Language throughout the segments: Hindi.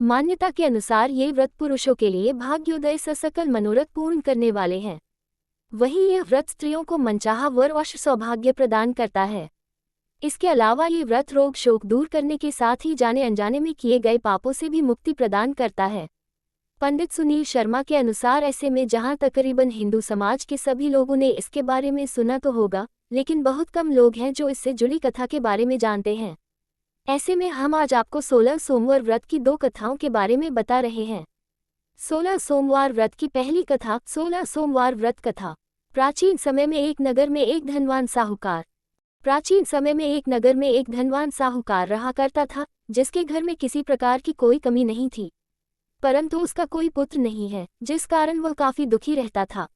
मान्यता के अनुसार ये व्रत पुरुषों के लिए भाग्योदय से सकल मनोरथ पूर्ण करने वाले हैं। वहीं यह व्रत स्त्रियों को मनचाहा वर और सौभाग्य प्रदान करता है। इसके अलावा ये व्रत रोग शोक दूर करने के साथ ही जाने अनजाने में किए गए पापों से भी मुक्ति प्रदान करता है। पंडित सुनील शर्मा के अनुसार ऐसे में जहां तकरीबन हिंदू समाज के सभी लोगों ने इसके बारे में सुना तो होगा, लेकिन बहुत कम लोग हैं जो इससे जुड़ी कथा के बारे में जानते हैं। ऐसे में हम आज आपको 16 सोमवार व्रत की 2 कथाओं के बारे में बता रहे हैं। 16 सोमवार व्रत की पहली कथा। 16 सोमवार व्रत कथा। प्राचीन समय में एक नगर में एक धनवान साहूकार रहा करता था, जिसके घर में किसी प्रकार की कोई कमी नहीं थी, परंतु उसका कोई पुत्र नहीं है, जिस कारण वह काफी दुखी रहता था।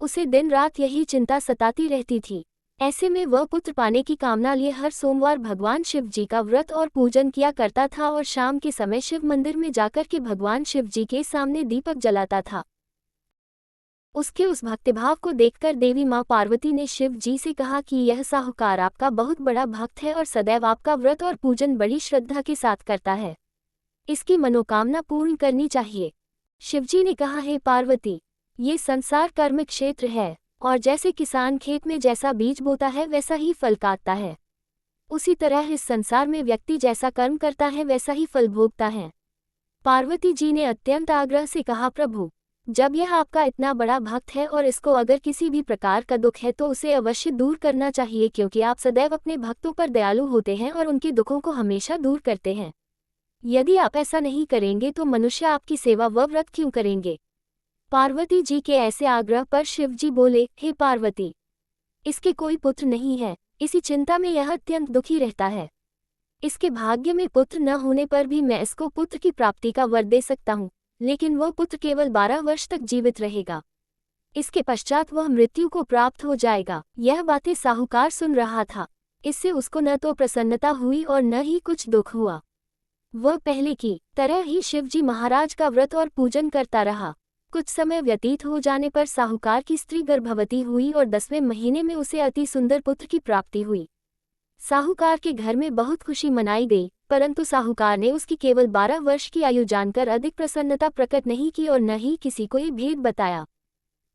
उसे दिन रात यही चिंता सताती रहती थी। ऐसे में वह पुत्र पाने की कामना लिए हर सोमवार भगवान शिव जी का व्रत और पूजन किया करता था और शाम के समय शिव मंदिर में जाकर के भगवान शिव जी के सामने दीपक जलाता था। उसके उस भक्तिभाव को देखकर देवी माँ पार्वती ने शिव जी से कहा कि यह साहूकार आपका बहुत बड़ा भक्त है और सदैव आपका व्रत और पूजन बड़ी श्रद्धा के साथ करता है। इसकी मनोकामना पूर्ण करनी चाहिए। शिवजी ने कहा, हे पार्वती, ये संसार कर्म क्षेत्र है और जैसे किसान खेत में जैसा बीज बोता है वैसा ही फल काटता है, उसी तरह इस संसार में व्यक्ति जैसा कर्म करता है वैसा ही फल भोगता है। पार्वती जी ने अत्यंत आग्रह से कहा, प्रभु, जब यह आपका इतना बड़ा भक्त है और इसको अगर किसी भी प्रकार का दुख है तो उसे अवश्य दूर करना चाहिए, क्योंकि आप सदैव अपने भक्तों पर दयालु होते हैं और उनके दुखों को हमेशा दूर करते हैं। यदि आप ऐसा नहीं करेंगे तो मनुष्य आपकी सेवा व व्रत क्यों करेंगे। पार्वती जी के ऐसे आग्रह पर शिव जी बोले, हे पार्वती, इसके कोई पुत्र नहीं है, इसी चिंता में यह अत्यंत दुखी रहता है। इसके भाग्य में पुत्र न होने पर भी मैं इसको पुत्र की प्राप्ति का वर दे सकता हूँ, लेकिन वह पुत्र केवल 12 वर्ष तक जीवित रहेगा। इसके पश्चात वह मृत्यु को प्राप्त हो जाएगा। यह बातें साहूकार सुन रहा था। इससे उसको न तो प्रसन्नता हुई और न ही कुछ दुख हुआ। वह पहले की तरह ही शिवजी महाराज का व्रत और पूजन करता रहा। कुछ समय व्यतीत हो जाने पर साहूकार की स्त्री गर्भवती हुई और 10वें महीने में उसे अति सुंदर पुत्र की प्राप्ति हुई। साहूकार के घर में बहुत खुशी मनाई गई, परंतु साहूकार ने उसकी केवल 12 वर्ष की आयु जानकर अधिक प्रसन्नता प्रकट नहीं की और न ही किसी को ये भेद बताया।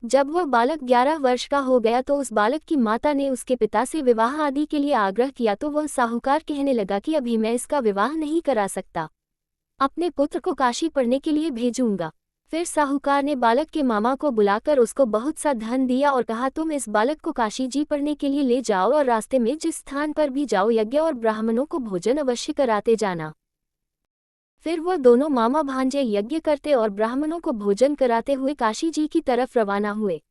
जब वह बालक 11 वर्ष का हो गया तो उस बालक की माता ने उसके पिता से विवाह आदि के लिए आग्रह किया, तो वह साहूकार कहने लगा कि अभी मैं इसका विवाह नहीं करा सकता, अपने पुत्र को काशी पढ़ने के लिए भेजूंगा। फिर साहूकार ने बालक के मामा को बुलाकर उसको बहुत सा धन दिया और कहा, तुम इस बालक को काशी जी पढ़ने के लिए ले जाओ और रास्ते में जिस स्थान पर भी जाओ यज्ञ और ब्राह्मणों को भोजन अवश्य कराते जाना। फिर वह दोनों मामा भांजे यज्ञ करते और ब्राह्मणों को भोजन कराते हुए काशी जी की तरफ रवाना हुए।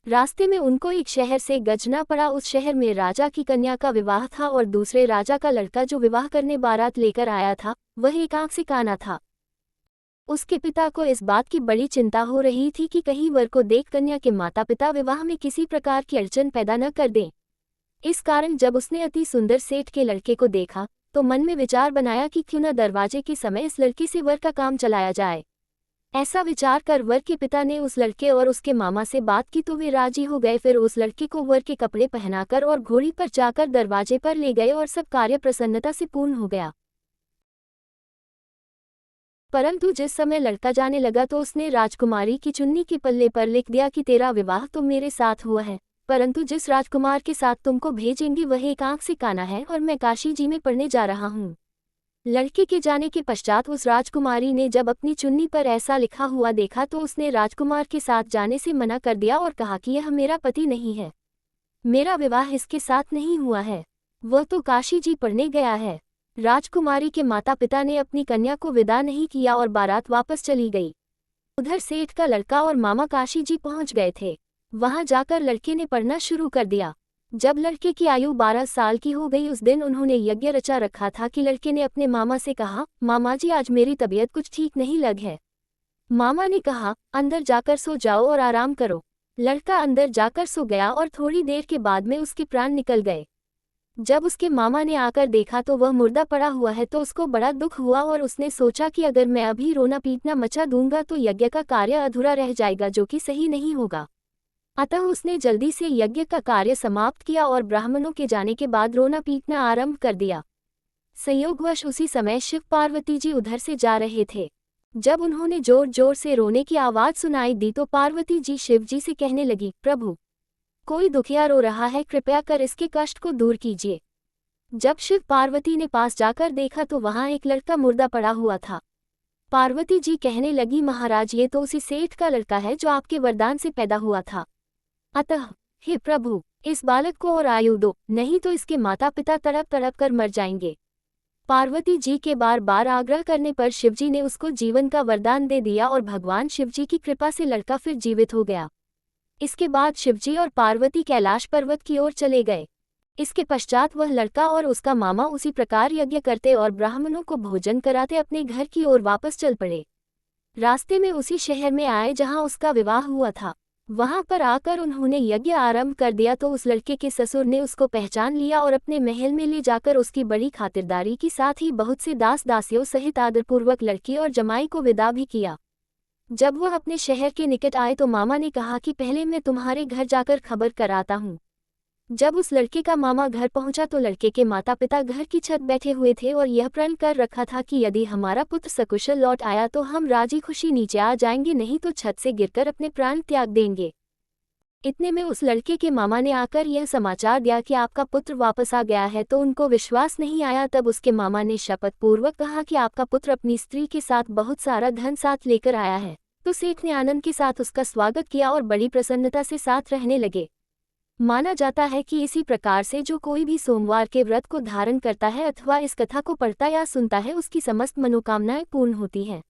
रास्ते में उनको एक शहर से गजना पड़ा। उस शहर में राजा की कन्या का विवाह था और दूसरे राजा का लड़का जो विवाह करने बारात लेकर आया था वह एक आंख से काना था। उसके पिता को इस बात की बड़ी चिंता हो रही थी कि कहीं वर को देख कन्या के माता पिता विवाह में किसी प्रकार की अड़चन पैदा न कर दें। इस कारण जब उसने अति सुंदर सेठ के लड़के को देखा तो मन में विचार बनाया कि क्यों न दरवाजे के समय इस लड़के से वर का काम चलाया जाए। ऐसा विचार कर वर के पिता ने उस लड़के और उसके मामा से बात की तो वे राजी हो गए। फिर उस लड़के को वर के कपड़े पहनाकर और घोड़ी पर जाकर दरवाजे पर ले गए और सब कार्य प्रसन्नता से पूर्ण हो गया। परंतु जिस समय लड़का जाने लगा तो उसने राजकुमारी की चुन्नी के पल्ले पर लिख दिया कि तेरा विवाह तो मेरे साथ हुआ है, परंतु जिस राजकुमार के साथ तुमको भेजेंगे वह एक आंख से काना है और मैं काशी जी में पढ़ने जा रहा हूँ। लड़के के जाने के पश्चात उस राजकुमारी ने जब अपनी चुन्नी पर ऐसा लिखा हुआ देखा तो उसने राजकुमार के साथ जाने से मना कर दिया और कहा कि यह मेरा पति नहीं है, मेरा विवाह इसके साथ नहीं हुआ है, वह तो काशी जी पढ़ने गया है। राजकुमारी के माता पिता ने अपनी कन्या को विदा नहीं किया और बारात वापस चली गई। उधर सेठ का लड़का और मामा काशी जी पहुंच गए थे। वहां जाकर लड़के ने पढ़ना शुरू कर दिया। जब लड़के की आयु 12 साल की हो गई, उस दिन उन्होंने यज्ञ रचा रखा था कि लड़के ने अपने मामा से कहा, मामा जी आज मेरी तबीयत कुछ ठीक नहीं लग है। मामा ने कहा, अंदर जाकर सो जाओ और आराम करो। लड़का अंदर जाकर सो गया और थोड़ी देर के बाद में उसके प्राण निकल गए। जब उसके मामा ने आकर देखा तो वह मुर्दा पड़ा हुआ है तो उसको बड़ा दुख हुआ और उसने सोचा कि अगर मैं अभी रोना पीटना मचा दूंगा तो यज्ञ का कार्य अधूरा रह जाएगा, जो कि सही नहीं होगा। अतः उसने जल्दी से यज्ञ का कार्य समाप्त किया और ब्राह्मणों के जाने के बाद रोना पीटना आरंभ कर दिया। संयोगवश उसी समय शिव पार्वती जी उधर से जा रहे थे। जब उन्होंने जोर जोर से रोने की आवाज़ सुनाई दी तो पार्वती जी शिव जी से कहने लगी, प्रभु, कोई दुखिया रो रहा है, कृपया कर इसके कष्ट को दूर कीजिए। जब शिव पार्वती ने पास जाकर देखा तो वहां एक लड़का मुर्दा पड़ा हुआ था। पार्वती जी कहने लगी, महाराज, ये तो उसी सेठ का लड़का है जो आपके वरदान से पैदा हुआ था। अतः हे प्रभु, इस बालक को और आयु दो, नहीं तो इसके माता पिता तड़प तड़प कर मर जाएंगे। पार्वती जी के बार बार आग्रह करने पर शिवजी ने उसको जीवन का वरदान दे दिया और भगवान शिवजी की कृपा से लड़का फिर जीवित हो गया। इसके बाद शिवजी और पार्वती कैलाश पर्वत की ओर चले गए। इसके पश्चात वह लड़का और उसका मामा उसी प्रकार यज्ञ करते और ब्राह्मणों को भोजन कराते अपने घर की ओर वापस चल पड़े। रास्ते में उसी शहर में आए जहां उसका विवाह हुआ था। वहां पर आकर उन्होंने यज्ञ आरंभ कर दिया तो उस लड़के के ससुर ने उसको पहचान लिया और अपने महल में ले जाकर उसकी बड़ी खातिरदारी की साथ ही बहुत से दास दासियों सहित आदरपूर्वक लड़की और जमाई को विदा भी किया। जब वह अपने शहर के निकट आए तो मामा ने कहा कि पहले मैं तुम्हारे घर जाकर खबर कराता हूँ। जब उस लड़के का मामा घर पहुंचा तो लड़के के माता पिता घर की छत बैठे हुए थे और यह प्रण कर रखा था कि यदि हमारा पुत्र सकुशल लौट आया तो हम राजी खुशी नीचे आ जाएंगे, नहीं तो छत से गिरकर अपने प्राण त्याग देंगे। इतने में उस लड़के के मामा ने आकर यह समाचार दिया कि आपका पुत्र वापस आ गया है, तो उनको विश्वास नहीं आया। तब उसके मामा ने शपथ पूर्वक कहा कि आपका पुत्र अपनी स्त्री के साथ बहुत सारा धन साथ लेकर आया है। तो सेठ ने आनंद के साथ उसका स्वागत किया और बड़ी प्रसन्नता से साथ रहने लगे। माना जाता है कि इसी प्रकार से जो कोई भी सोमवार के व्रत को धारण करता है अथवा इस कथा को पढ़ता या सुनता है, उसकी समस्त मनोकामनाएं पूर्ण होती हैं।